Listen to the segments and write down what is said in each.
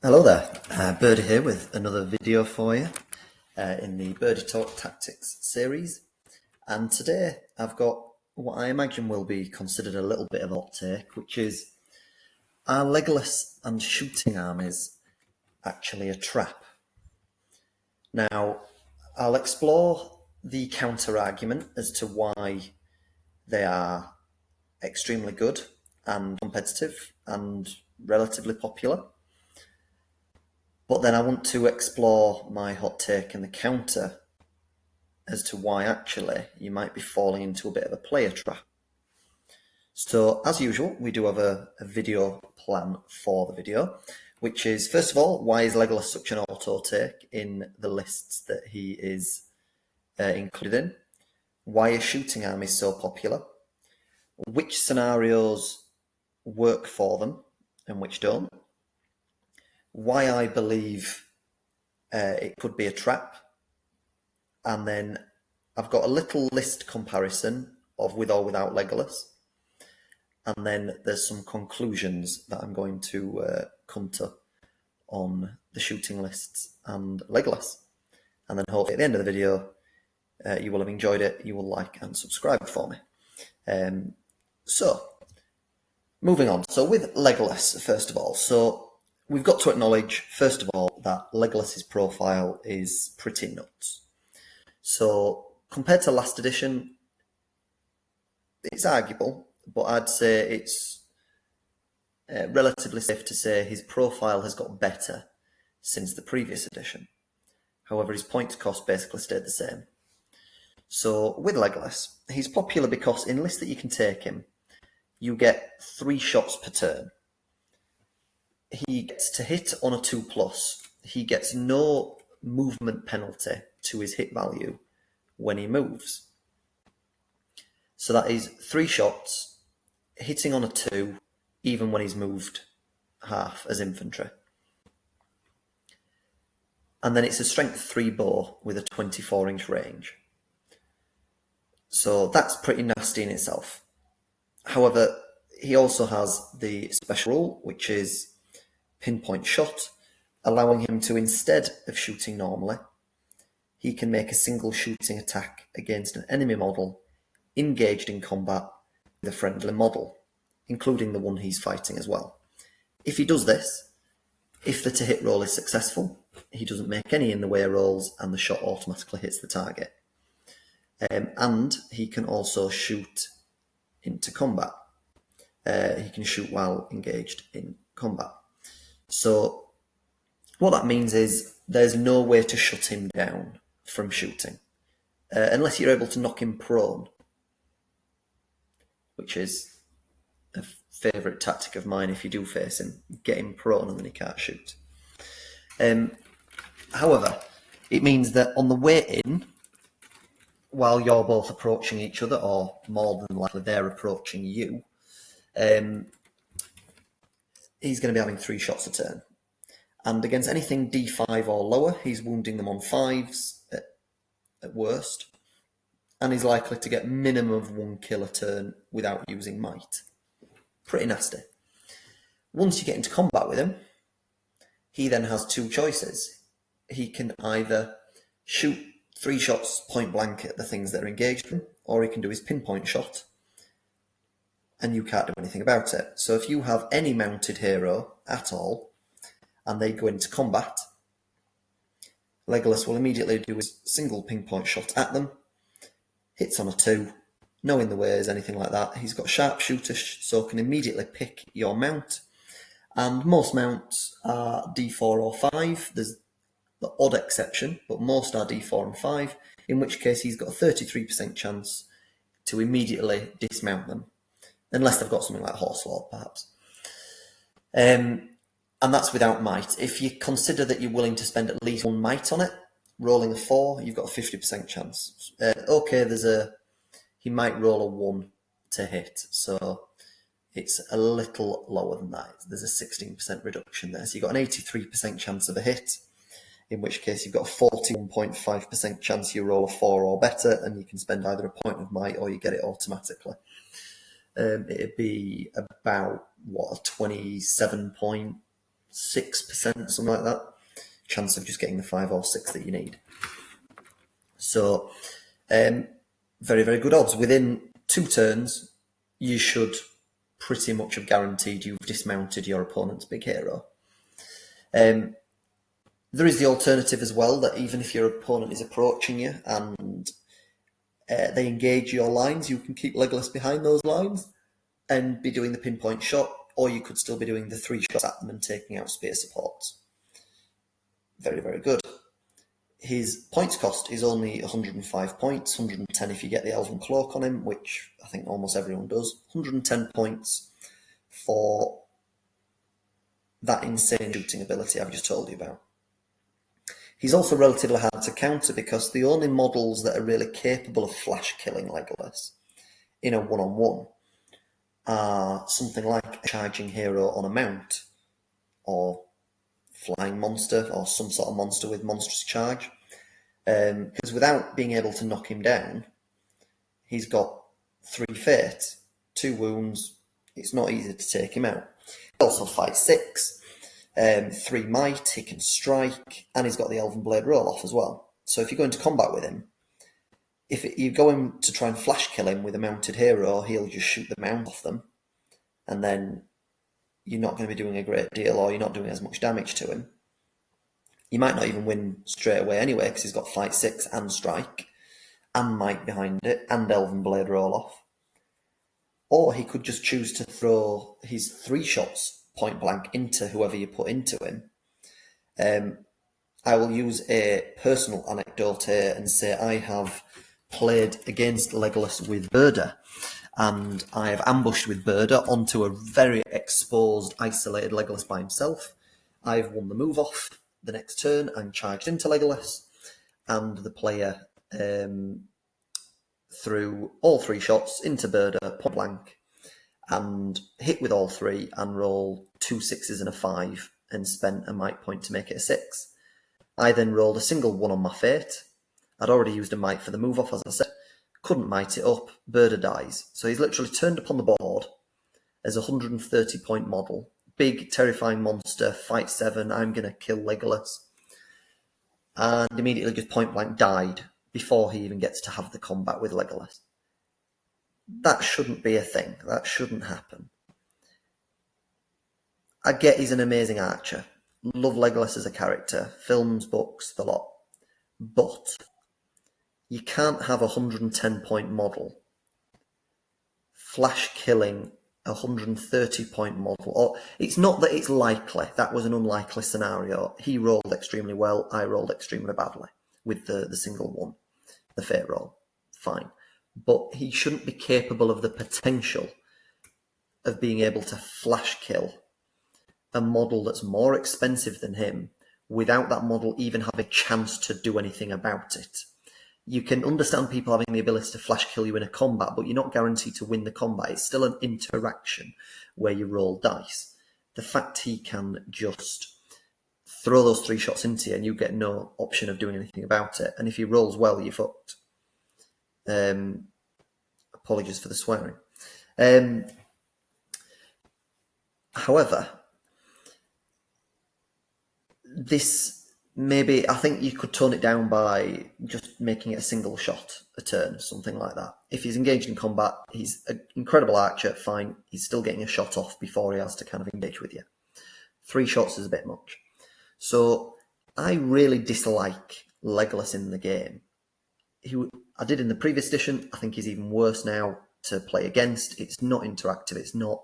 Hello there, Birdie here with another video for you in the Birdie Talk Tactics series. And today I've got what I imagine will be considered a little bit of a hot take, which is, are Legolas and shooting armies actually a trap? Now, I'll explore the counter-argument as to why they are extremely good and competitive and relatively popular. But then I want to explore my hot take and the counter as to why actually you might be falling into a bit of a player trap. So as usual, we do have a video plan for the video, which is, first of all, why is Legolas such an auto take in the lists that he is included in? Why is shooting armies so popular? Which scenarios work for them and which don't? Why I believe it could be a trap, and then I've got a little list comparison of with or without Legolas, and then there's some conclusions that I'm going to come to on the shooting lists and Legolas, and then hopefully at the end of the video you will have enjoyed it, you will like and subscribe for me. So moving on, so with Legolas, first of all, so we've got to acknowledge, first of all, that Legolas's profile is pretty nuts. So compared to last edition, it's arguable, but I'd say it's relatively safe to say his profile has got better since the previous edition. However, his points cost basically stayed the same. So with Legolas, he's popular because in lists that you can take him, you get 3 shots per turn. He gets to hit on a 2+. He gets no movement penalty to his hit value when he moves. So that is 3 shots, hitting on a 2, even when he's moved half as infantry. And then it's a strength 3 bow with a 24-inch range. So that's pretty nasty in itself. However, he also has the special rule, which is pinpoint shot, allowing him to, instead of shooting normally, he can make a single shooting attack against an enemy model engaged in combat with a friendly model, including the one he's fighting as well. If he does this, if the to hit roll is successful, he doesn't make any in the way rolls and the shot automatically hits the target. And he can also shoot into combat. He can shoot while engaged in combat. So what that means is there's no way to shut him down from shooting, unless you're able to knock him prone, which is a favourite tactic of mine if you do face him. Get him prone and then he can't shoot. However, it means that on the way in, while you're both approaching each other, or more than likely they're approaching you, he's going to be having 3 shots a turn. And against anything D5 or lower, he's wounding them on 5s at worst. And he's likely to get minimum of 1 kill a turn without using might. Pretty nasty. Once you get into combat with him, he then has 2 choices. He can either shoot 3 shots point blank at the things that are engaged with him, or he can do his pinpoint shot, and you can't do anything about it. So if you have any mounted hero at all, and they go into combat, Legolas will immediately do his single pinpoint shot at them, hits on a 2, no in the ways, anything like that. He's got sharpshooter, so can immediately pick your mount, and most mounts are D4 or 5. There's the odd exception, but most are D4 and 5, in which case he's got a 33% chance to immediately dismount them, unless they've got something like Horse Lord, perhaps. And that's without might. If you consider that you're willing to spend at least 1 might on it, rolling a 4, you've got a 50% chance. Okay, he might roll a 1 to hit, so it's a little lower than that. There's a 16% reduction there. So you've got an 83% chance of a hit, in which case you've got a 41.5% chance you roll a 4 or better, and you can spend either a point of might or you get it automatically. It'd be about, a 27 point 6%, something like that, chance of just getting the 5 or 6 that you need. So very, very good odds. Within 2 turns, you should pretty much have guaranteed you've dismounted your opponent's big hero. There is the alternative as well, that even if your opponent is approaching you and they engage your lines, you can keep Legolas behind those lines and be doing the pinpoint shot, or you could still be doing the 3 shots at them and taking out spear supports. Very, very good. His points cost is only 105 points, 110 if you get the Elven Cloak on him, which I think almost everyone does. 110 points for that insane shooting ability I've just told you about. He's also relatively hard to counter because the only models that are really capable of flash killing Legolas in a one-on-one are something like a charging hero on a mount, or flying monster, or some sort of monster with monstrous charge. Because without being able to knock him down, he's got 3 fate, 2 wounds. It's not easy to take him out. He also fights 6, 3 might, he can strike, and he's got the Elven Blade roll-off as well. So if you go into combat with him, if you go in to try and flash kill him with a mounted hero, he'll just shoot the mount off them, and then you're not going to be doing a great deal, or you're not doing as much damage to him. You might not even win straight away anyway, because he's got fight 6 and strike, and might behind it, and Elven Blade roll-off. Or he could just choose to throw his 3 shots point blank into whoever you put into him. I will use a personal anecdote here and say I have played against Legolas with Birdie, and I have ambushed with Birdie onto a very exposed, isolated Legolas by himself. I've won the move off the next turn and charged into Legolas, and the player threw all 3 shots into Birdie point blank and hit with all 3 and rolled 2 6s and a 5 and spent a might point to make it a 6. I then rolled a single 1 on my fate. I'd already used a might for the move off, as I said. Couldn't might it up. Birdie dies. So he's literally turned up on the board as a 130 point model. Big, terrifying monster, fight 7, I'm going to kill Legolas. And immediately just point blank died before he even gets to have the combat with Legolas. That shouldn't be a thing. That shouldn't happen. I get he's an amazing archer. Love Legolas as a character. Films, books, the lot. But you can't have a 110 point model flash killing a 130 point model. Or it's not that it's likely. That was an unlikely scenario. He rolled extremely well. I rolled extremely badly with the single 1, the fate roll. Fine. But he shouldn't be capable of the potential of being able to flash kill a model that's more expensive than him without that model even having a chance to do anything about it. You can understand people having the ability to flash kill you in a combat, but you're not guaranteed to win the combat. It's still an interaction where you roll dice. The fact he can just throw those 3 shots into you and you get no option of doing anything about it, and if he rolls well, you're fucked. Apologies for the swearing. However, this maybe, I think you could tone it down by just making it a single shot a turn, something like that. If he's engaged in combat, he's an incredible archer, fine. He's still getting a shot off before he has to kind of engage with you. 3 shots is a bit much. So I really dislike Legolas in the game. I did in the previous edition. I think he's even worse now to play against. It's not interactive. It's not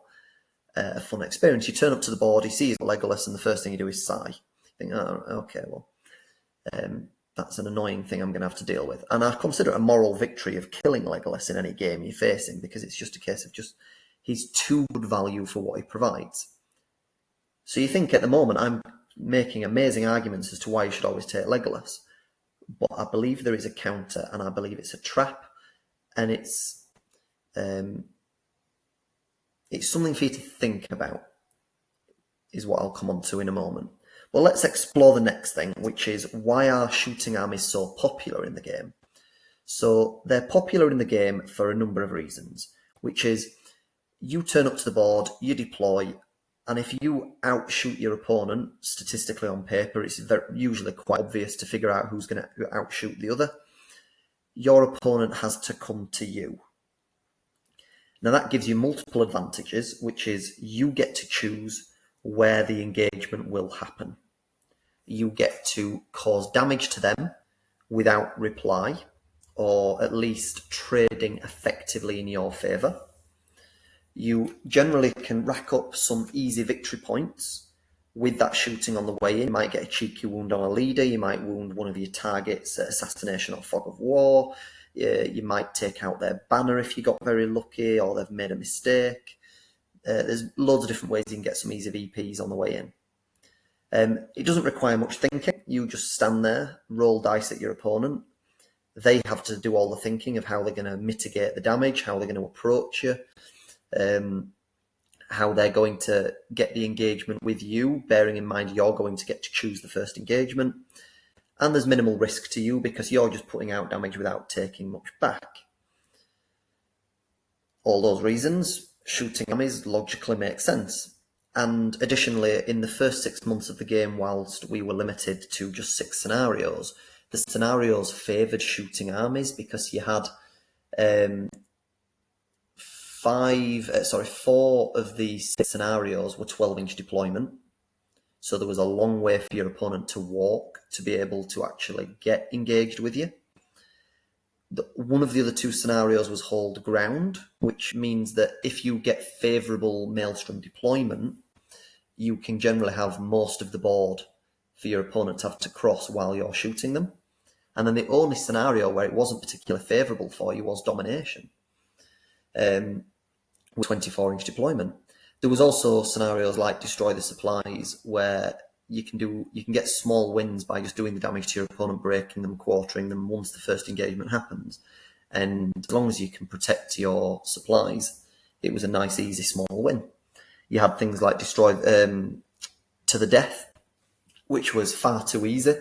a fun experience. You turn up to the board, he sees Legolas, and the first thing you do is sigh. You think, oh, okay, well, that's an annoying thing I'm going to have to deal with. And I consider it a moral victory of killing Legolas in any game you face him, because it's just a case of he's too good value for what he provides. So you think at the moment I'm making amazing arguments as to why you should always take Legolas, but I believe there is a counter, and I believe it's a trap, and it's something for you to think about, is what I'll come on to in a moment. Well, let's explore the next thing, which is why are shooting armies so popular in the game? So they're popular in the game for a number of reasons, which is you turn up to the board, you deploy, And if you outshoot your opponent, statistically on paper, it's usually quite obvious to figure out who's going to outshoot the other. Your opponent has to come to you. Now that gives you multiple advantages, which is you get to choose where the engagement will happen. You get to cause damage to them without reply, or at least trading effectively in your favour. You generally can rack up some easy victory points with that shooting on the way in. You might get a cheeky wound on a leader, you might wound one of your targets at Assassination or Fog of War, you might take out their banner if you got very lucky or they've made a mistake. There's loads of different ways you can get some easy VPs on the way in. It doesn't require much thinking. You just stand there, roll dice at your opponent. They have to do all the thinking of how they're going to mitigate the damage, how they're going to approach you, how they're going to get the engagement with you, bearing in mind you're going to get to choose the first engagement. And there's minimal risk to you because you're just putting out damage without taking much back. All those reasons, shooting armies logically make sense. And additionally, in the first 6 months of the game, whilst we were limited to just 6 scenarios, the scenarios favoured shooting armies because you had 4 of the 6 scenarios were 12-inch deployment. So there was a long way for your opponent to walk to be able to actually get engaged with you. One of the other 2 scenarios was hold ground, which means that if you get favourable Maelstrom deployment, you can generally have most of the board for your opponent to have to cross while you're shooting them. And then the only scenario where it wasn't particularly favourable for you was domination, with 24-inch deployment. There was also scenarios like destroy the supplies where you can get small wins by just doing the damage to your opponent, breaking them, quartering them once the first engagement happens. And as long as you can protect your supplies, it was a nice, easy, small win. You had things like destroy to the death, which was far too easy,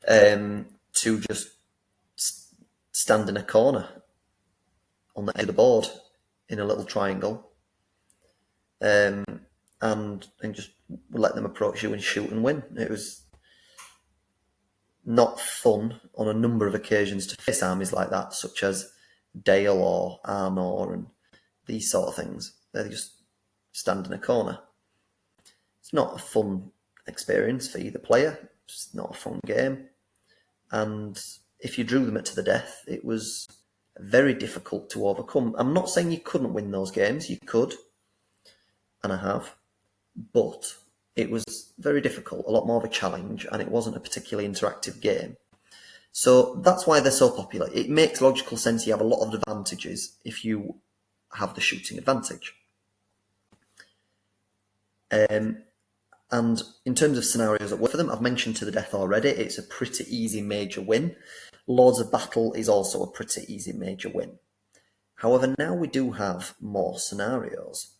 to just stand in a corner on the edge of the board in a little triangle, and just let them approach you and shoot and win. It was not fun on a number of occasions to face armies like that, such as Dale or Arnor and these sort of things. They just stand in a corner. It's not a fun experience for either player. It's not a fun game. And if you drew them to the death, it was very difficult to overcome. I'm not saying you couldn't win those games. You could, and I have. But it was very difficult, a lot more of a challenge, and it wasn't a particularly interactive game. So that's why they're so popular. It makes logical sense. You have a lot of advantages if you have the shooting advantage. And in terms of scenarios that work for them, I've mentioned to the death already. It's a pretty easy major win. Lords of Battle is also a pretty easy major win. However, now we do have more scenarios.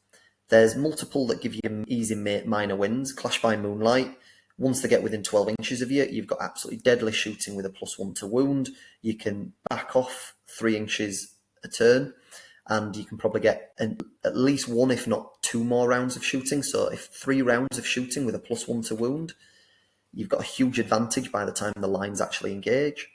There's multiple that give you easy minor wins. Clash by Moonlight. Once they get within 12 inches of you, you've got absolutely deadly shooting with a +1 to wound. You can back off 3 inches a turn, and you can probably get at least 1, if not 2 more rounds of shooting. So if 3 rounds of shooting with a +1 to wound, you've got a huge advantage by the time the lines actually engage.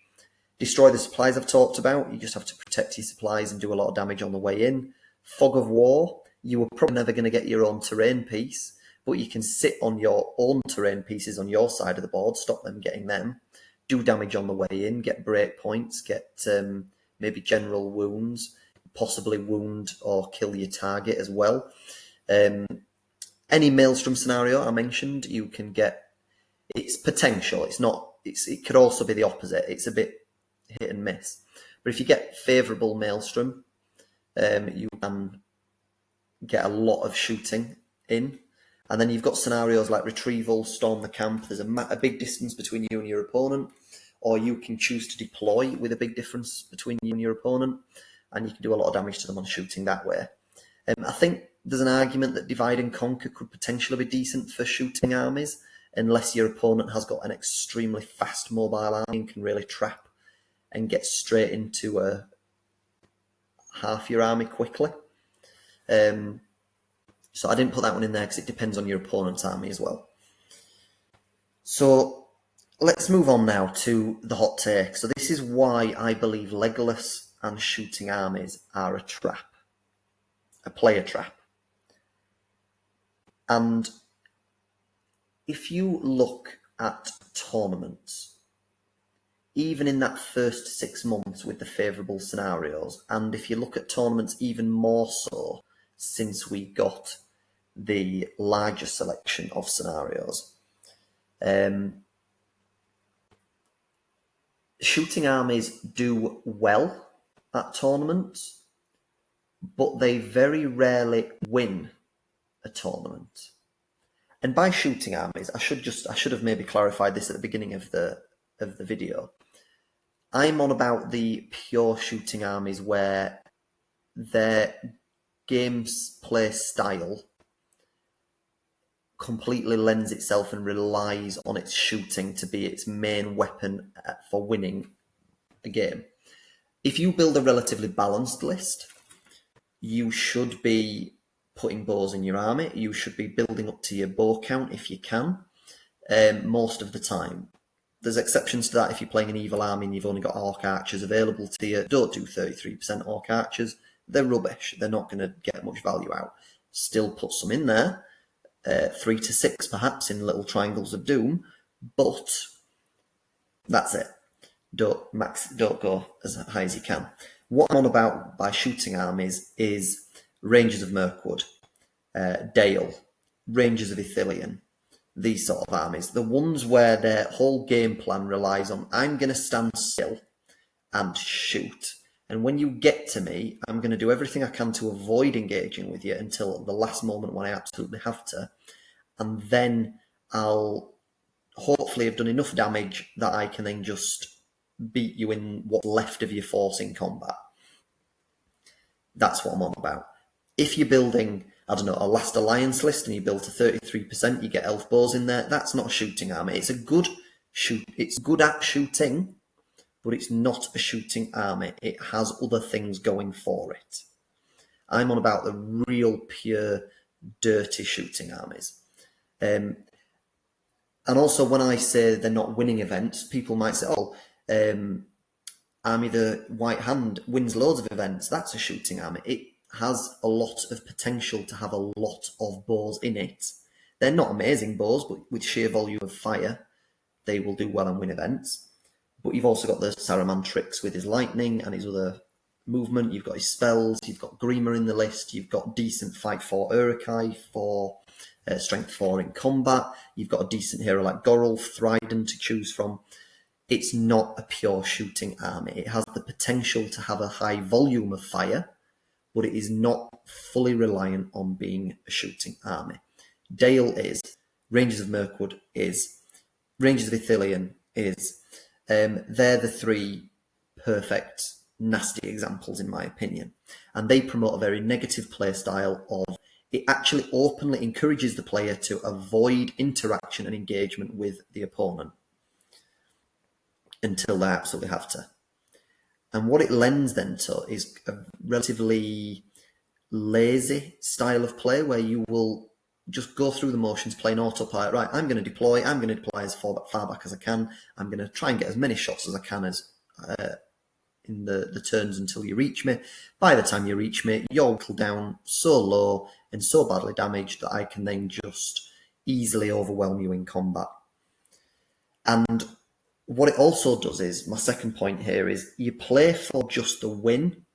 Destroy the supplies I've talked about. You just have to protect your supplies and do a lot of damage on the way in. Fog of War. You were probably never going to get your own terrain piece, but you can sit on your own terrain pieces on your side of the board, stop them getting them, do damage on the way in, get break points, get maybe general wounds, possibly wound or kill your target as well. Any Maelstrom scenario I mentioned, you can get. It's potential. It's not. It could also be the opposite. It's a bit hit and miss. But if you get favourable Maelstrom, you can get a lot of shooting in. And then you've got scenarios like Retrieval, Storm the Camp. There's a big distance between you and your opponent, or you can choose to deploy with a big difference between you and your opponent, and you can do a lot of damage to them on shooting that way. I think there's an argument that Divide and Conquer could potentially be decent for shooting armies, unless your opponent has got an extremely fast mobile army and can really trap and get straight into half your army quickly. So I didn't put that one in there because it depends on your opponent's army as well. So let's move on now to the hot take. So this is why I believe Legolas and shooting armies are a trap, a player trap. And if you look at tournaments, even in that first 6 months with the favourable scenarios, and if you look at tournaments even more so since we got the larger selection of scenarios, shooting armies do well at tournaments, but they very rarely win a tournament. And by shooting armies, I should have maybe clarified this at the beginning of the video. I'm on about the pure shooting armies where their gameplay style completely lends itself and relies on its shooting to be its main weapon for winning a game. If you build a relatively balanced list, you should be putting bows in your army. You should be building up to your bow count if you can, most of the time. There's exceptions to that if you're playing an evil army and you've only got orc archers available to you. Don't do 33% orc archers. They're rubbish. They're not going to get much value out. Still put some in there, 3 to 6 perhaps in little triangles of doom, but that's it. Don't go as high as you can. What I'm on about by shooting armies is Rangers of Mirkwood, Dale, Rangers of Ithilien, these sort of armies. The ones where their whole game plan relies on, I'm going to stand still and shoot. And when you get to me, I'm going to do everything I can to avoid engaging with you until the last moment when I absolutely have to. And then I'll hopefully have done enough damage that I can then just beat you in what's left of your force in combat. That's what I'm on about. If you're building, I don't know, a Last Alliance list and you build to 33%, you get elf bows in there, that's not a shooting army. It's a good shoot. It's good at shooting, but it's not a shooting army. It has other things going for it. I'm on about the real pure dirty shooting armies. And also when I say they're not winning events, people might say, oh, Army the White Hand wins loads of events. That's a shooting army. It has a lot of potential to have a lot of bows in it. They're not amazing bows, but with sheer volume of fire, they will do well and win events. But you've also got the Saruman tricks with his lightning and his other movement. You've got his spells. You've got Grima in the list. You've got decent Fight 4 Uruk-hai for Strength 4 in combat. You've got a decent hero like Gorulf, Thryden to choose from. It's not a pure shooting army. It has the potential to have a high volume of fire, but it is not fully reliant on being a shooting army. Dale is, Rangers of Mirkwood is, Rangers of Ithilien is. They're the three perfect, nasty examples in my opinion. And they promote a very negative play style of, it actually openly encourages the player to avoid interaction and engagement with the opponent until they absolutely have to. And what it lends then to is a relatively lazy style of play where you will just go through the motions, play an autopilot. Right, I'm going to deploy as far back as I can. I'm going to try and get as many shots as I can as in the turns until you reach me. By the time you reach me, you're whittled down so low and so badly damaged that I can then just easily overwhelm you in combat. And what it also does is, my second point here is, you play for just the win,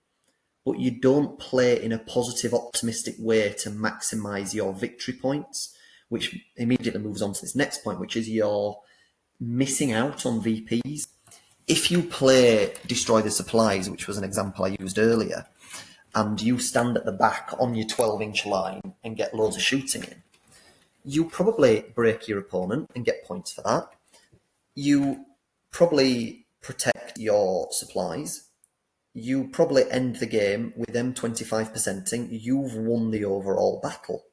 but you don't play in a positive, optimistic way to maximize your victory points, which immediately moves on to this next point, which is you're missing out on VPs. If you play Destroy the Supplies, which was an example I used earlier, and you stand at the back on your 12-inch line and get loads of shooting in, you probably break your opponent and get points for that. You probably protect your supplies. You probably end the game with them 25%ing. You've won the overall battle.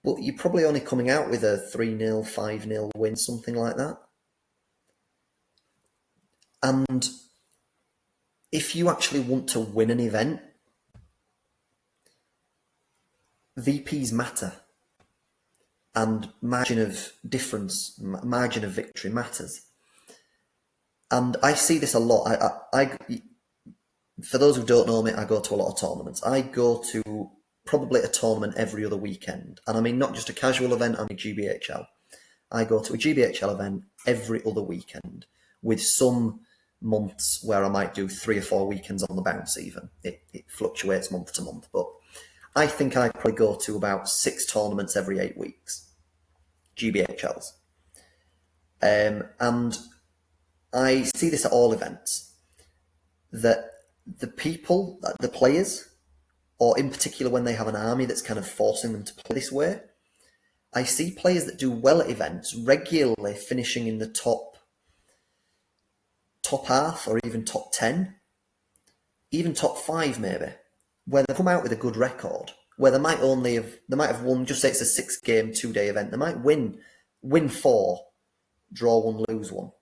But you're probably only coming out with a 3-0, 5-0 win, something like that. And if you actually want to win an event, VPs matter, and margin of difference, margin of victory matters. And I see this a lot. For those who don't know me, I go to a lot of tournaments. I go to probably a tournament every other weekend. And I mean, not just a casual event, I mean GBHL. I go to a GBHL event every other weekend, with some months where I might do 3 or 4 weekends on the bounce even. It fluctuates month to month. But I think I probably go to about 6 tournaments every 8 weeks, GBHLs. And I see this at all events, that the people, the players, or in particular when they have an army that's kind of forcing them to play this way, I see players that do well at events regularly finishing in the top half, or even top 10, even top 5 maybe, where they come out with a good record, where they might have won, just say it's a 6-game 2-day event, they might win 4, draw 1, lose 1.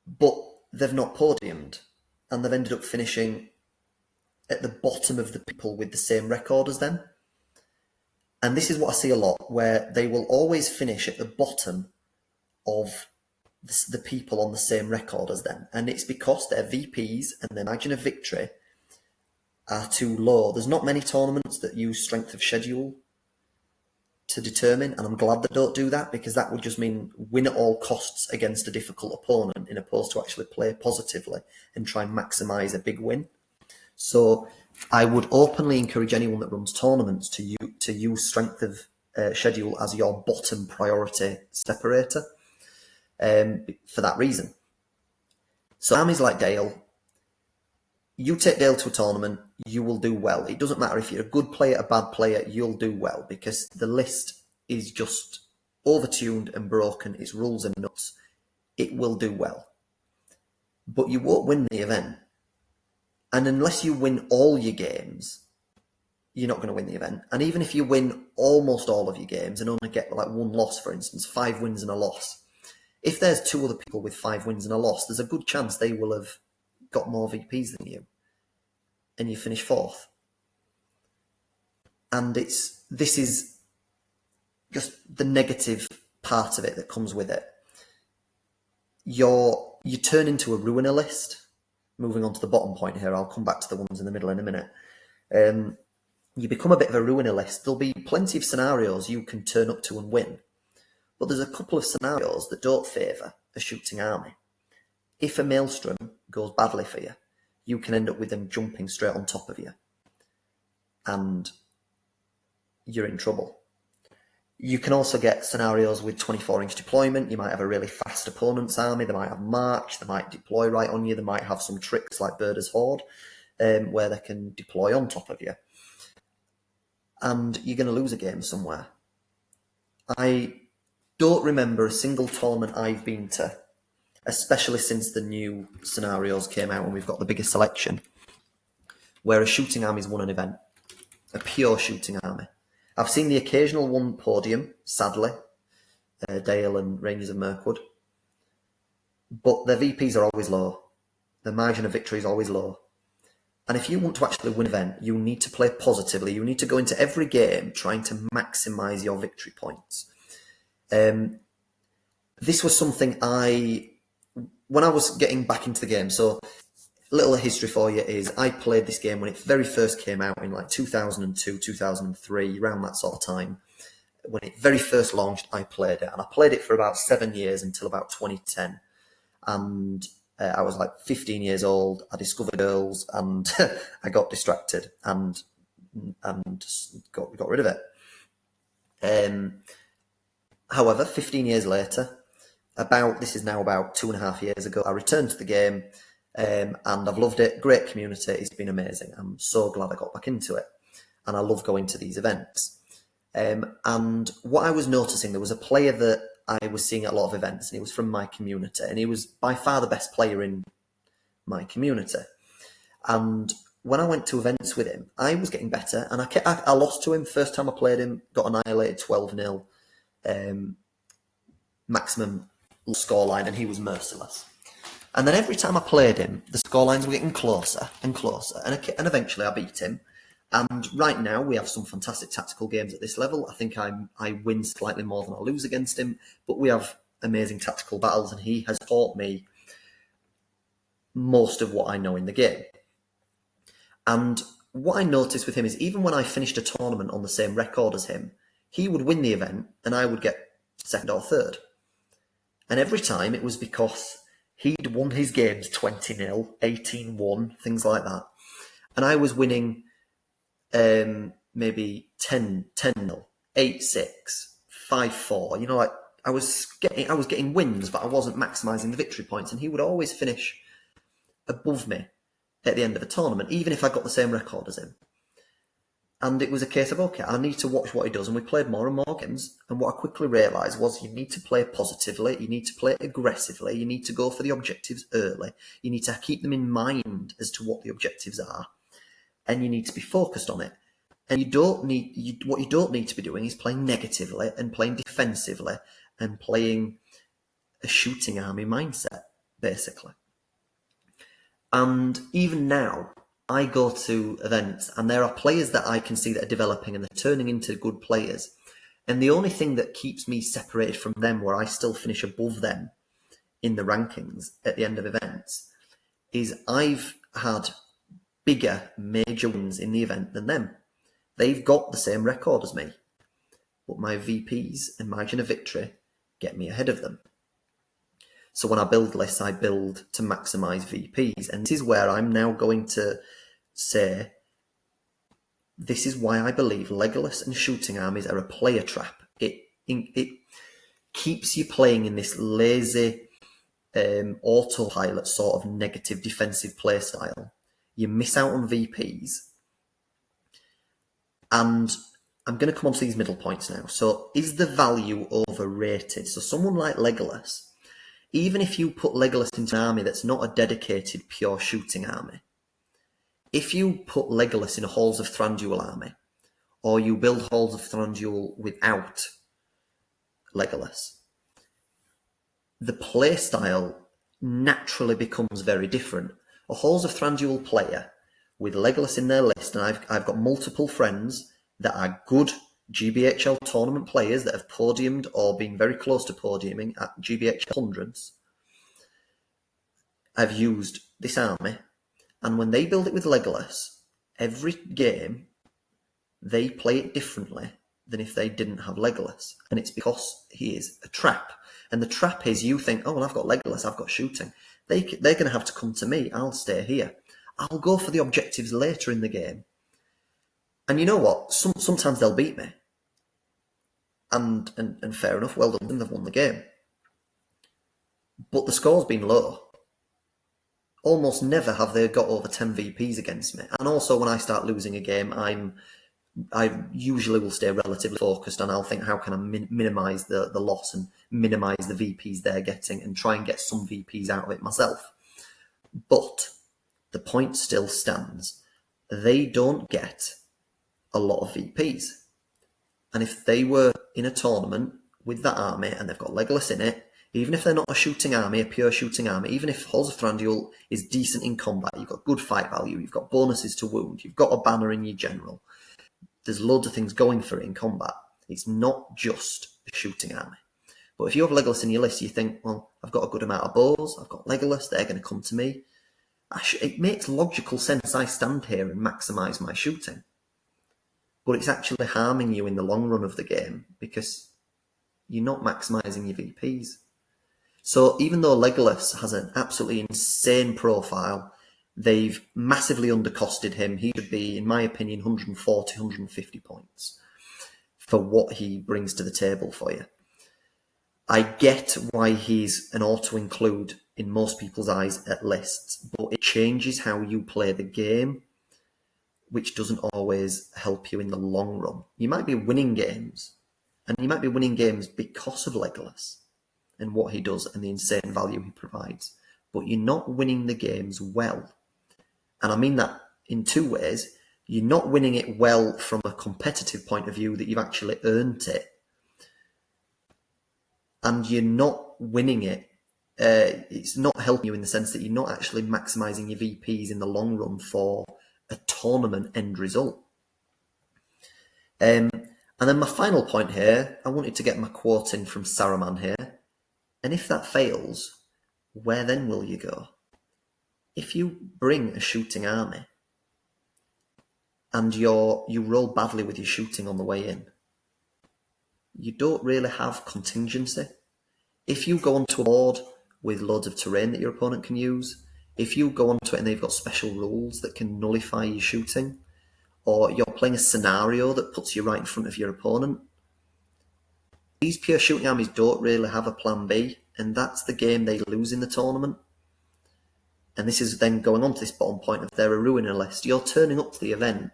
But they've not podiumed, and they've ended up finishing at the bottom of the people with the same record as them. And this is what I see a lot, where they will always finish at the bottom of the people on the same record as them. And it's because their VPs and their margin of victory are too low. There's not many tournaments that use strength of schedule to determine, and I'm glad they don't do that, because that would just mean win at all costs against a difficult opponent, in opposed to actually play positively and try and maximise a big win. So I would openly encourage anyone that runs tournaments to use strength of schedule as your bottom priority separator, for that reason. So armies like Dale, you take Dale to a tournament, you will do well. It doesn't matter if you're a good player, a bad player, you'll do well, because the list is just overtuned and broken. Its rules are nuts. It will do well. But you won't win the event. And unless you win all your games, you're not going to win the event. And even if you win almost all of your games and only get like 1 loss, for instance, 5 wins and a loss, if there's 2 other people with 5 wins and a loss, there's a good chance they will have got more VPs than you, and you finish 4th. And this is just the negative part of it that comes with it. You turn into a ruiner list. Moving on to the bottom point here, I'll come back to the ones in the middle in a minute. You become a bit of a ruiner list. There'll be plenty of scenarios you can turn up to and win, but there's a couple of scenarios that don't favour a shooting army. If a maelstrom goes badly for you, you can end up with them jumping straight on top of you, and you're in trouble. You can also get scenarios with 24-inch deployment. You might have a really fast opponent's army. They might have march. They might deploy right on you. They might have some tricks like Birdie's Horde, where they can deploy on top of you. And you're going to lose a game somewhere. I don't remember a single tournament I've been to, especially since the new scenarios came out and we've got the bigger selection, where a shooting army's won an event, a pure shooting army. I've seen the occasional one podium, sadly, Dale and Rangers of Mirkwood, but their VPs are always low. The margin of victory is always low. And if you want to actually win an event, you need to play positively. You need to go into every game trying to maximise your victory points. This was something when I was getting back into the game, so a little history for you is I played this game when it very first came out in like 2002, 2003, around that sort of time. When it very first launched, I played it. And I played it for about 7 years until about 2010. And I was like 15 years old. I discovered girls and I got distracted and got rid of it. However, 15 years later, this is now about 2.5 years ago, I returned to the game. And I've loved it. Great community. It's been amazing. I'm so glad I got back into it. And I love going to these events. And what I was noticing, there was a player that I was seeing at a lot of events, and he was from my community. And he was by far the best player in my community. And when I went to events with him, I was getting better. And I lost to him. First time I played him, got annihilated 12-0. Maximum scoreline, and he was merciless. And then every time I played him, the scorelines were getting closer and closer, and eventually I beat him. And right now we have some fantastic tactical games at this level. I think I win slightly more than I lose against him, but we have amazing tactical battles, and he has taught me most of what I know in the game. And what I noticed with him is even when I finished a tournament on the same record as him, he would win the event and I would get second or third. And every time it was because he'd won his games 20-0, 18-1, things like that. And I was winning maybe 10-0, 8-6, 5-4. You know, like I was getting wins, but I wasn't maximising the victory points. And he would always finish above me at the end of a tournament, even if I got the same record as him. And it was a case of, okay, I need to watch what he does. And we played more and more games. And what I quickly realised was you need to play positively. You need to play aggressively. You need to go for the objectives early. You need to keep them in mind as to what the objectives are. And you need to be focused on it. And what you don't need to be doing is playing negatively and playing defensively and playing a shooting army mindset, basically. And even now, I go to events and there are players that I can see that are developing and they're turning into good players. And the only thing that keeps me separated from them, where I still finish above them in the rankings at the end of events, is I've had bigger major wins in the event than them. They've got the same record as me, but my VPs and margin of victory get me ahead of them. So when I build lists, I build to maximise VPs. And this is where I'm now going to say, this is why I believe Legolas and shooting armies are a player trap. It keeps you playing in this lazy autopilot sort of negative defensive play style. You miss out on VPs. And I'm going to come on to these middle points now. So is the value overrated? So someone like Legolas, even if you put Legolas into an army that's not a dedicated pure shooting army, if you put Legolas in a Halls of Thranduil army, or you build Halls of Thranduil without Legolas, the play style naturally becomes very different. A Halls of Thranduil player with Legolas in their list, and I've got multiple friends that are good GBHL tournament players that have podiumed or been very close to podiuming at GBHL hundreds, have used this army, and when they build it with Legolas, every game they play it differently than if they didn't have Legolas, and it's because he is a trap. And the trap is you think, oh well, I've got Legolas, I've got shooting. They're going to have to come to me. I'll stay here. I'll go for the objectives later in the game. And you know what? Sometimes they'll beat me. And fair enough, well done, they've won the game. But the score's been low. Almost never have they got over 10 VPs against me. And also when I start losing a game, I usually will stay relatively focused and I'll think, how can I minimise the loss and minimise the VPs they're getting and try and get some VPs out of it myself. But the point still stands. They don't get a lot of VPs. And if they were in a tournament with that army and they've got Legolas in it, even if they're not a shooting army, a pure shooting army, even if Halls of Thranduil is decent in combat, you've got good fight value, you've got bonuses to wound, you've got a banner in your general, there's loads of things going for it in combat. It's not just a shooting army. But if you have Legolas in your list, you think, well, I've got a good amount of bows, I've got Legolas, they're going to come to me. It makes logical sense I stand here and maximise my shooting. But it's actually harming you in the long run of the game because you're not maximising your VPs. So even though Legolas has an absolutely insane profile, they've massively undercosted him. He should be, in my opinion, 140, 150 points for what he brings to the table for you. I get why he's an auto-include in most people's eyes at lists, but it changes how you play the game, which doesn't always help you in the long run. You might be winning games, and you might be winning games because of Legolas and what he does and the insane value he provides, but you're not winning the games well. And I mean that in two ways. You're not winning it well from a competitive point of view that you've actually earned it, and you're not winning it. It's not helping you in the sense that you're not actually maximising your VPs in the long run for a tournament end result. And then my final point here, I wanted to get my quote in from Saruman here. And if that fails, where then will you go? If you bring a shooting army and you roll badly with your shooting on the way in, you don't really have contingency. If you go onto a board with loads of terrain that your opponent can use, if you go onto it and they've got special rules that can nullify your shooting, or you're playing a scenario that puts you right in front of your opponent, these pure shooting armies don't really have a plan B, and that's the game they lose in the tournament. And this is then going on to this bottom point of they're a ruiner list. You're turning up to the event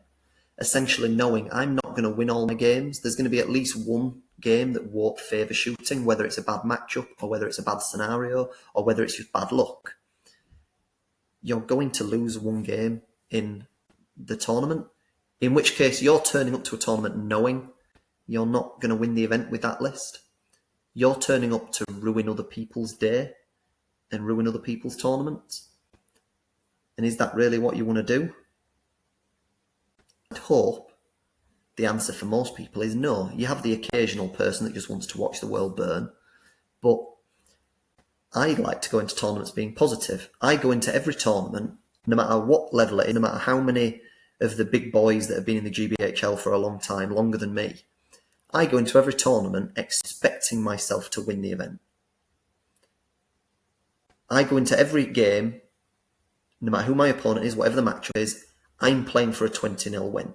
essentially knowing I'm not going to win all my games. There's going to be at least one game that won't favour shooting, whether it's a bad matchup or whether it's a bad scenario or whether it's just bad luck. You're going to lose one game in the tournament, in which case you're turning up to a tournament knowing you're not going to win the event with that list. You're turning up to ruin other people's day and ruin other people's tournaments. And is that really what you want to do? I'd hope the answer for most people is no. You have the occasional person that just wants to watch the world burn. But I like to go into tournaments being positive. I go into every tournament, no matter what level it is, no matter how many of the big boys that have been in the GBHL for a long time, longer than me, I go into every tournament expecting myself to win the event. I go into every game, no matter who my opponent is, whatever the matchup is, I'm playing for a 20-0 win.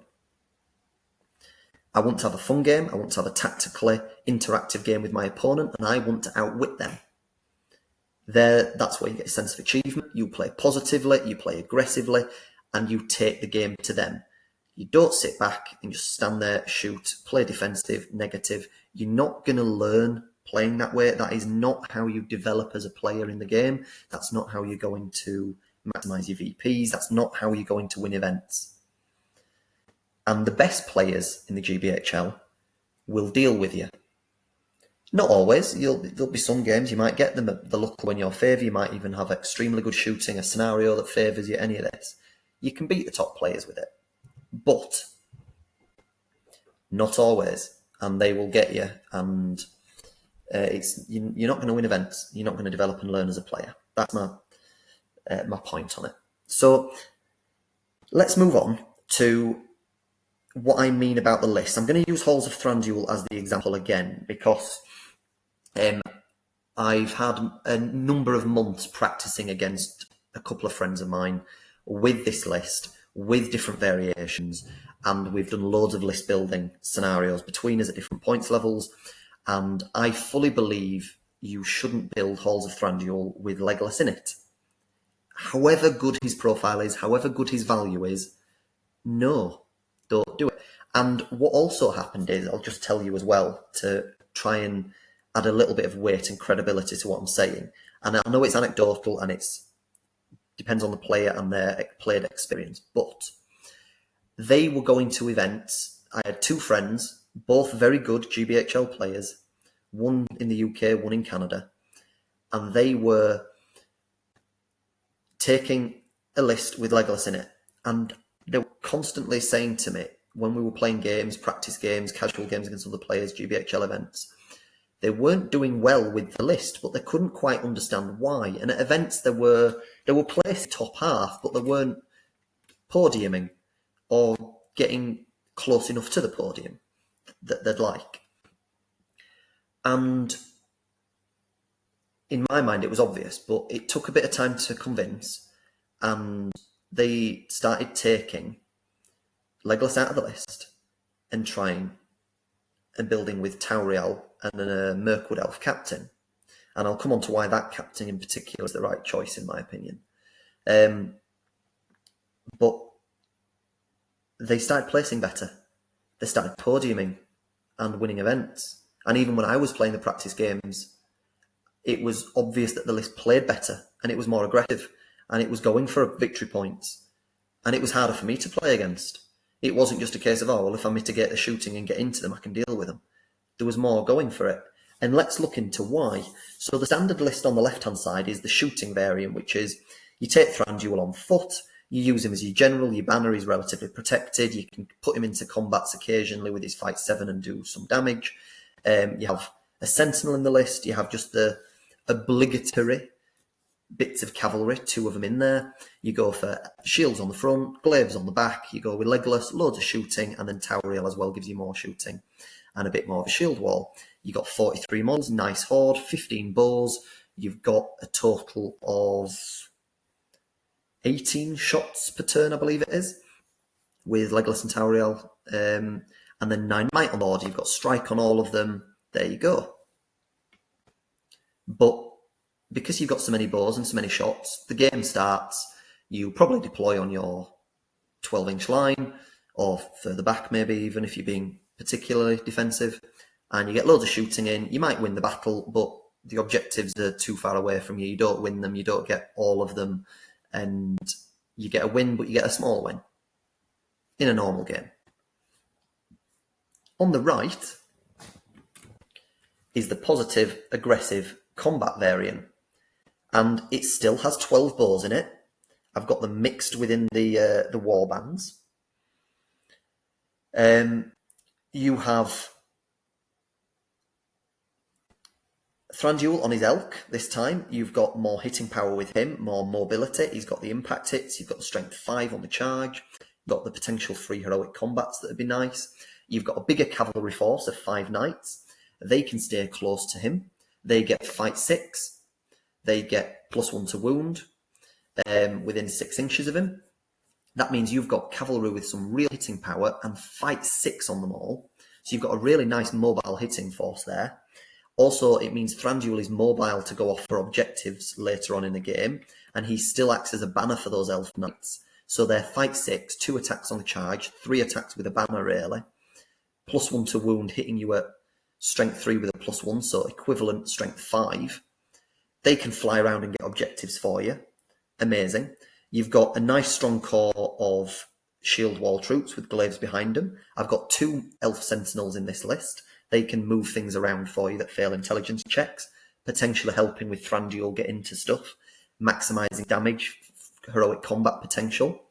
I want to have a fun game, I want to have a tactically interactive game with my opponent, and I want to outwit them. That's where you get a sense of achievement. You play positively, you play aggressively, and you take the game to them. You don't sit back and just stand there, shoot, play defensive, negative. You're not going to learn playing that way. That is not how you develop as a player in the game. That's not how you're going to maximise your VPs. That's not how you're going to win events. And the best players in the GBHL will deal with you. Not always. There'll be some games you might get them the luck will in your favour. You might even have extremely good shooting, a scenario that favours you, any of this. You can beat the top players with it. But not always. And they will get you. And you're not going to win events. You're not going to develop and learn as a player. That's my point on it. So let's move on to what I mean about the list. I'm going to use Halls of Thranduil as the example again because I've had a number of months practicing against a couple of friends of mine with this list, with different variations, and we've done loads of list building scenarios between us at different points levels, and I fully believe you shouldn't build Halls of Thranduil with Legolas in it. However good his profile is, however good his value is, no, don't do it. And what also happened is, I'll just tell you as well, to try and add a little bit of weight and credibility to what I'm saying. And I know it's anecdotal and it depends on the player and their played experience, but they were going to events. I had two friends, both very good GBHL players, one in the UK, one in Canada, and they were taking a list with Legolas in it. And they were constantly saying to me, when we were playing games, practice games, casual games against other players, GBHL events, they weren't doing well with the list, but they couldn't quite understand why. And at events, they were placed top half, but they weren't podiuming or getting close enough to the podium that they'd like. And in my mind, it was obvious, but it took a bit of time to convince. And they started taking Legolas out of the list and trying and building with Tauriel and a Mirkwood Elf captain. And I'll come on to why that captain in particular is the right choice, in my opinion. But they started placing better. They started podiuming and winning events. And even when I was playing the practice games, it was obvious that the list played better and it was more aggressive and it was going for victory points. And it was harder for me to play against. It wasn't just a case of, oh, well, if I mitigate the shooting and get into them, I can deal with them. There was more going for it. And let's look into why. So the standard list on the left-hand side is the shooting variant, which is you take Thranduil on foot, You use him as your general, your banner, he's relatively protected. You can put him into combats occasionally with his fight 7 and do some damage. You have a sentinel in the list. You have just the obligatory bits of cavalry, 2 of them in there. You go for shields on the front, glaives on the back. You go with Legolas, loads of shooting, and then Thranduil as well gives you more shooting and a bit more of a shield wall. You got 43 models, nice horde, 15 bows. You've got a total of 18 shots per turn, I believe it is, with Legolas and Thranduil, and then 9 might on board. You've got strike on all of them. There you go. But because you've got so many bows and so many shots, the game starts, you probably deploy on your 12-inch line, or further back maybe, even if you're being particularly defensive, and you get loads of shooting in. You might win the battle, but the objectives are too far away from you. You don't win them, you don't get all of them, and you get a win, but you get a small win in a normal game. On the right is the positive, aggressive combat variant, and it still has 12 bows in it. I've got them mixed within the war bands. You have Thranduil on his elk this time. You've got more hitting power with him, more mobility. He's got the impact hits. You've got the strength 5 on the charge. You've got the potential 3 heroic combats that would be nice. You've got a bigger cavalry force of 5 knights. They can stay close to him. They get fight 6. They get +1 to wound within 6 inches of him. That means you've got cavalry with some real hitting power and fight 6 on them all. So you've got a really nice mobile hitting force there. Also, it means Thranduil is mobile to go off for objectives later on in the game, and he still acts as a banner for those elf knights. So they're fight 6, 2 attacks on the charge, 3 attacks with a banner really, +1 to wound, hitting you at strength 3 with a +1, so equivalent strength 5. They can fly around and get objectives for you. Amazing. You've got a nice strong core of shield wall troops with glaives behind them. I've got 2 elf sentinels in this list. They can move things around for you that fail intelligence checks, potentially helping with Thranduil get into stuff, maximising damage, heroic combat potential.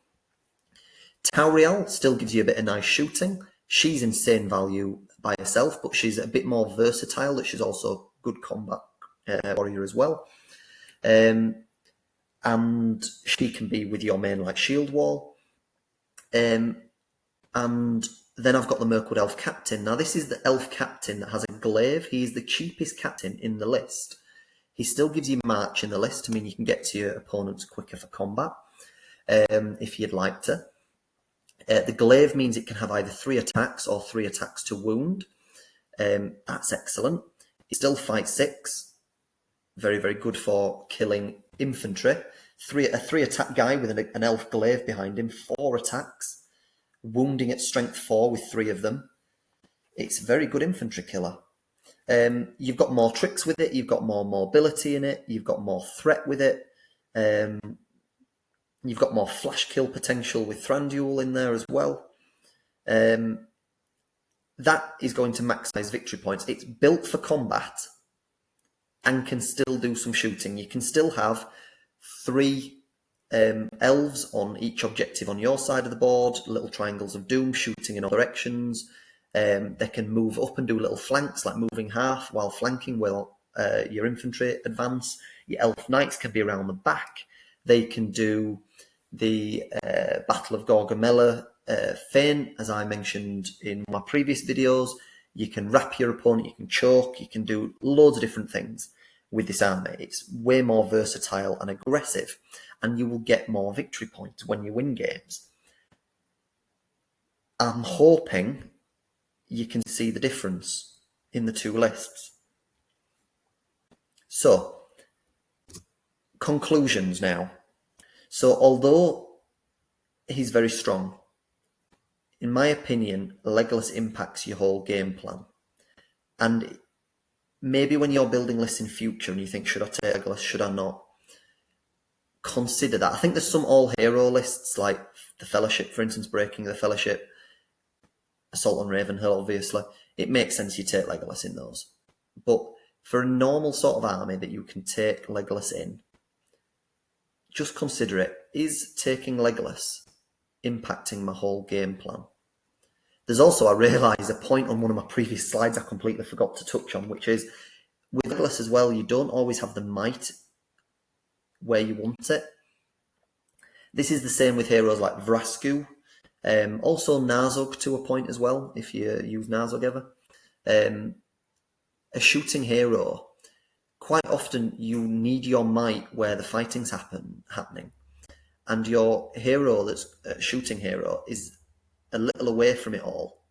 Thranduil still gives you a bit of nice shooting. She's insane value by herself, but she's a bit more versatile. That she's also a good combat warrior as well. And she can be with your main like shield wall. And then I've got the Mirkwood Elf Captain. Now this is the Elf Captain that has a glaive. He's the cheapest captain in the list. He still gives you march in the list. I mean, you can get to your opponents quicker for combat if you'd like to. The glaive means it can have either 3 attacks or 3 attacks to wound. That's excellent. It still fights 6. Very, very good for killing infantry. A 3 attack guy with an elf glaive behind him, 4 attacks, wounding at strength 4 with 3 of them. It's a very good infantry killer. You've got more tricks with it. You've got more mobility in it. You've got more threat with it. You've got more flash kill potential with Thranduil in there as well. That is going to maximise victory points. It's built for combat and can still do some shooting. You can still have 3 elves on each objective on your side of the board, little triangles of doom shooting in all directions. They can move up and do little flanks, like moving half while flanking while your infantry advance. Your elf knights can be around the back. They can do the Battle of Gorgamella feint, as I mentioned in my previous videos. You can wrap your opponent, you can choke, you can do loads of different things with this army. It's way more versatile and aggressive, and you will get more victory points when you win games. I'm hoping you can see the difference in the 2 lists. So, conclusions now. So, although he's very strong, in my opinion, Legolas impacts your whole game plan. And maybe when you're building lists in future and you think, should I take Legolas, should I not? Consider that. I think there's some all-hero lists, like the Fellowship, for instance, Breaking the Fellowship, Assault on Ravenhill, obviously. It makes sense you take Legolas in those. But for a normal sort of army that you can take Legolas in, just consider it. Is taking Legolas impacting my whole game plan? There's also, I realise, a point on one of my previous slides I completely forgot to touch on, which is with Legolas as well, you don't always have the might where you want it. This is the same with heroes like Vrasku, also Narzug to a point as well, if you use Narzug ever. A shooting hero, quite often you need your might where the fighting's happening, and your hero that's a shooting hero is a little away from it all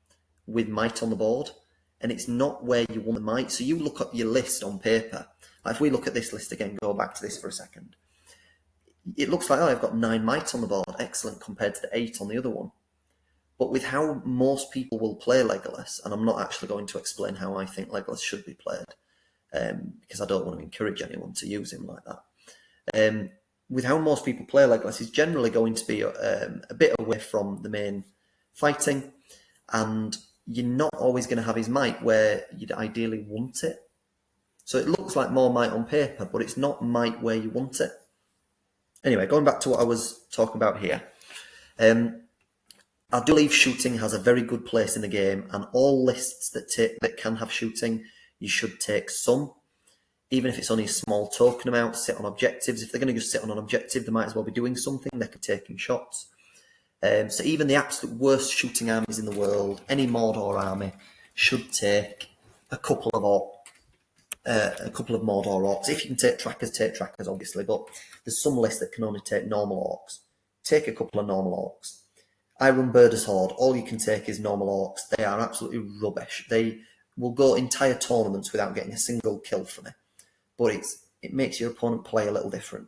with might on the board, and it's not where you want the might. So you look at your list on paper. Like if we look at this list again, go back to this for a second, it looks like, oh, I've got 9 might on the board, excellent, compared to the 8 on the other one. But with how most people will play Legolas, and I'm not actually going to explain how I think Legolas should be played, because I don't want to encourage anyone to use him like that. With how most people play Legolas, he's generally going to be a bit away from the main fighting, and you're not always going to have his might where you'd ideally want it. So it looks like more might on paper, but it's not might where you want it. Anyway, going back to what I was talking about here, I do believe shooting has a very good place in the game, and all lists that can have shooting, you should take some. Even if it's only a small token amount, sit on objectives. If they're going to just sit on an objective, they might as well be doing something. They could be taking shots. So even the absolute worst shooting armies in the world, any Mordor army, should take a couple of Mordor orcs. If you can take trackers, obviously, but there's some lists that can only take normal orcs. Take a couple of normal orcs. I run Birdie's Horde. All you can take is normal orcs. They are absolutely rubbish. They will go entire tournaments without getting a single kill for me. But it makes your opponent play a little different.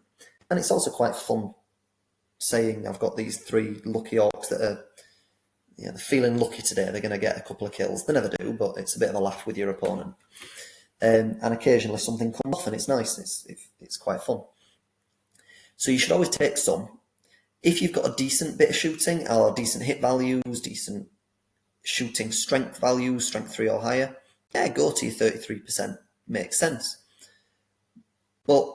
And it's also quite fun saying I've got these 3 lucky orcs that are they're feeling lucky today. They're going to get a couple of kills. They never do, but it's a bit of a laugh with your opponent. And occasionally something comes off and it's nice. It's quite fun. So you should always take some. If you've got a decent bit of shooting, or decent hit values, decent shooting strength values, strength 3 or higher, yeah, go to your 33%. Makes sense. But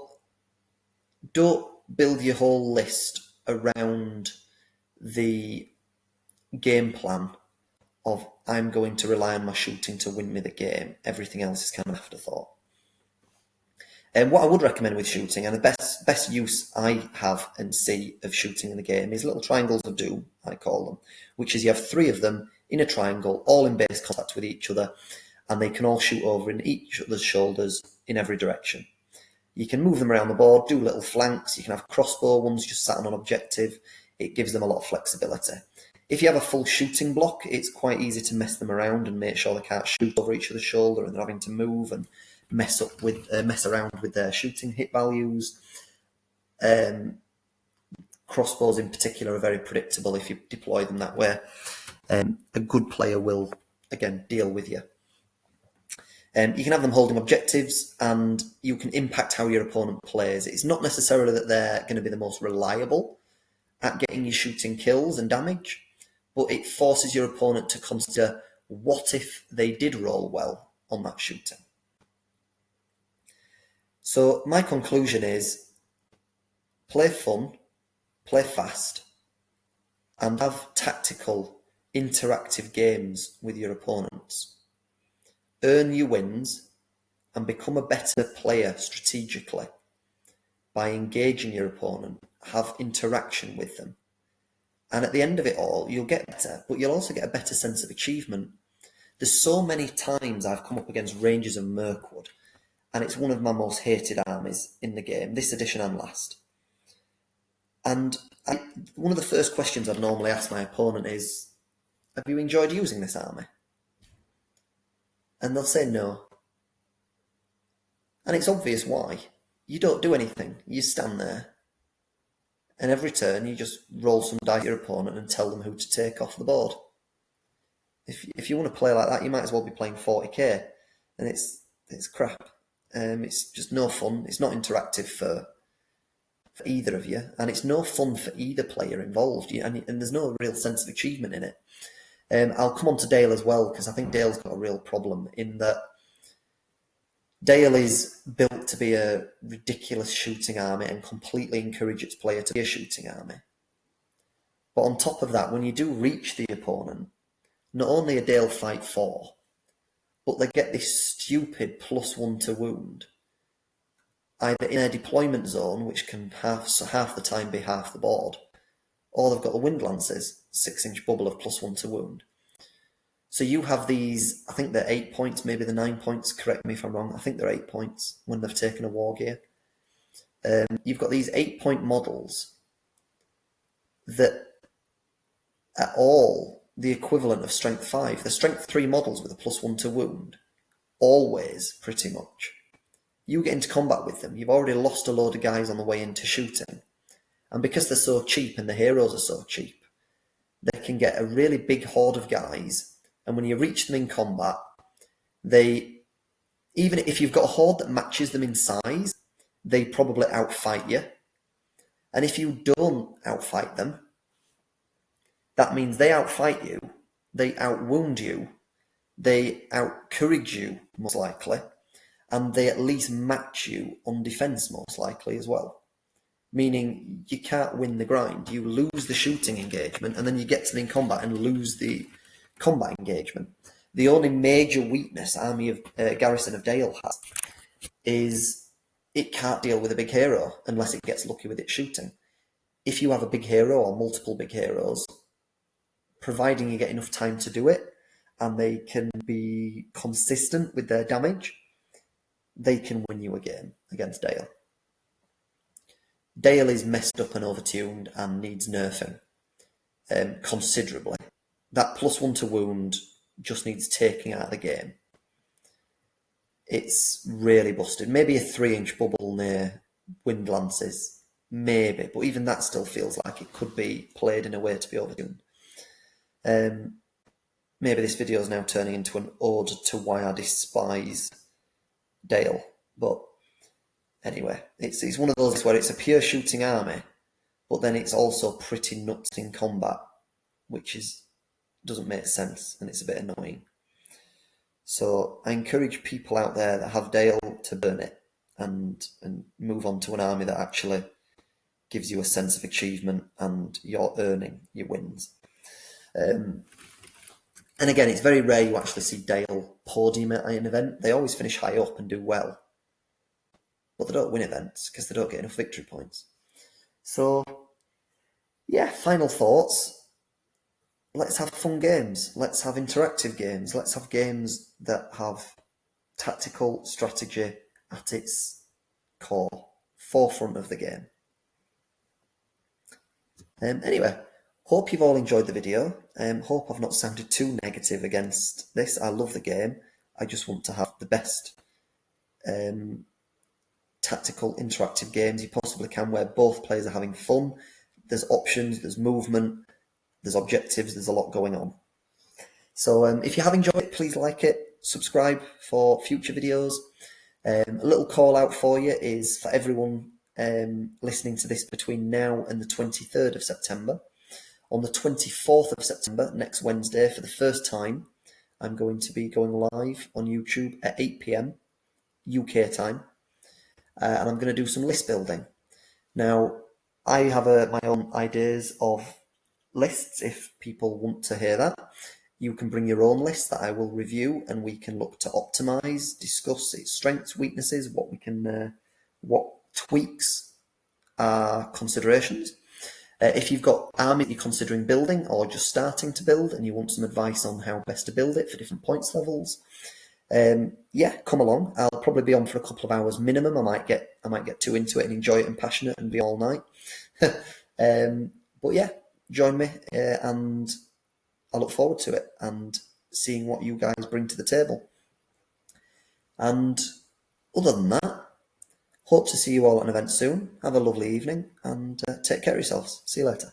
don't build your whole list around the game plan of I'm going to rely on my shooting to win me the game. Everything else is kind of afterthought. And what I would recommend with shooting, and the best use I have and see of shooting in the game, is little triangles of doom, I call them, which is you have 3 of them in a triangle, all in base contact with each other, and they can all shoot over in each other's shoulders in every direction. You can move them around the board, do little flanks. You can have crossbow ones just sat on an objective. It gives them a lot of flexibility. If you have a full shooting block, it's quite easy to mess them around and make sure they can't shoot over each other's shoulder, and they're having to move and mess around with their shooting hit values. Crossbows in particular are very predictable if you deploy them that way. A good player will, again, deal with you. You can have them holding objectives, and you can impact how your opponent plays. It's not necessarily that they're going to be the most reliable at getting you shooting kills and damage, but it forces your opponent to consider what if they did roll well on that shooting. So my conclusion is play fun, play fast, and have tactical, interactive games with your opponents. Earn your wins and become a better player strategically by engaging your opponent, have interaction with them. And at the end of it all, you'll get better, but you'll also get a better sense of achievement. There's so many times I've come up against Rangers of Mirkwood, and it's one of my most hated armies in the game, this edition and last. And one of the first questions I'd normally ask my opponent is, have you enjoyed using this army? And they'll say no. And it's obvious why. You don't do anything. You stand there. And every turn you just roll some dice at your opponent and tell them who to take off the board. If you want to play like that, you might as well be playing 40k. And it's crap. It's just no fun. It's not interactive for either of you. And it's no fun for either player involved. And there's no real sense of achievement in it. I'll come on to Dale as well, because I think Dale's got a real problem in that Dale is built to be a ridiculous shooting army and completely encourage its player to be a shooting army. But on top of that, when you do reach the opponent, not only are Dale fight 4, but they get this stupid +1 to wound, either in a deployment zone, which can half the time be half the board, or they've got the wind lances, 6-inch bubble of +1 to wound. So you have these, I think they're 8 points, maybe they're 9 points, correct me if I'm wrong, I think they're 8 points when they've taken a war gear. You've got these 8-point models that are all the equivalent of strength 5. The strength 3 models with a +1 to wound, always, pretty much. You get into combat with them, you've already lost a load of guys on the way into shooting. And because they're so cheap and the heroes are so cheap, they can get a really big horde of guys, and when you reach them in combat, even if you've got a horde that matches them in size, they probably outfight you. And if you don't outfight them, that means they outfight you, they outwound you, they outcourage you, most likely, and they at least match you on defense, most likely, as well. Meaning you can't win the grind. You lose the shooting engagement, and then you get to them in combat and lose the combat engagement. The only major weakness Garrison of Dale has is it can't deal with a big hero unless it gets lucky with its shooting. If you have a big hero or multiple big heroes, providing you get enough time to do it and they can be consistent with their damage, they can win you a game against Dale. Dale is messed up and overtuned and needs nerfing considerably. That +1 to wound just needs taking out of the game. It's really busted. Maybe a 3-inch bubble near wind lances, maybe, but even that still feels like it could be played in a way to be overtuned. Maybe this video is now turning into an ode to why I despise Dale, but anyway, it's one of those where it's a pure shooting army, but then it's also pretty nuts in combat, which doesn't make sense, and it's a bit annoying. So I encourage people out there that have Dale to burn it and move on to an army that actually gives you a sense of achievement and you're earning your wins. And again, it's very rare you actually see Dale podium at an event. They always finish high up and do well, but they don't win events because they don't get enough victory points. So yeah, final thoughts. Let's have fun games. Let's have interactive games. Let's have games that have tactical strategy at its core, forefront of the game. Anyway, hope you've all enjoyed the video. Hope I've not sounded too negative against this. I love the game. I just want to have the best tactical interactive games you possibly can, where both players are having fun. There's options, there's movement, there's objectives, there's a lot going on. So if you have enjoyed it, please like it, subscribe for future videos. A little call out for you is for everyone listening to this between now and the 23rd of September. On the 24th of September, next Wednesday, for the first time, I'm going to be going live on YouTube at 8 PM UK time, and I'm going to do some list building. Now, I have my own ideas of lists. If people want to hear that, you can bring your own list that I will review, and we can look to optimize, discuss its strengths, weaknesses, what tweaks are considerations. If you've got army that you're considering building or just starting to build and you want some advice on how best to build it for different points levels, yeah, come along. I'll probably be on for a couple of hours minimum. I might get too into it and enjoy it and passionate and be all night. But yeah, join me, and I look forward to it and seeing what you guys bring to the table. And other than that, hope to see you all at an event soon. Have a lovely evening and take care of yourselves. See you later.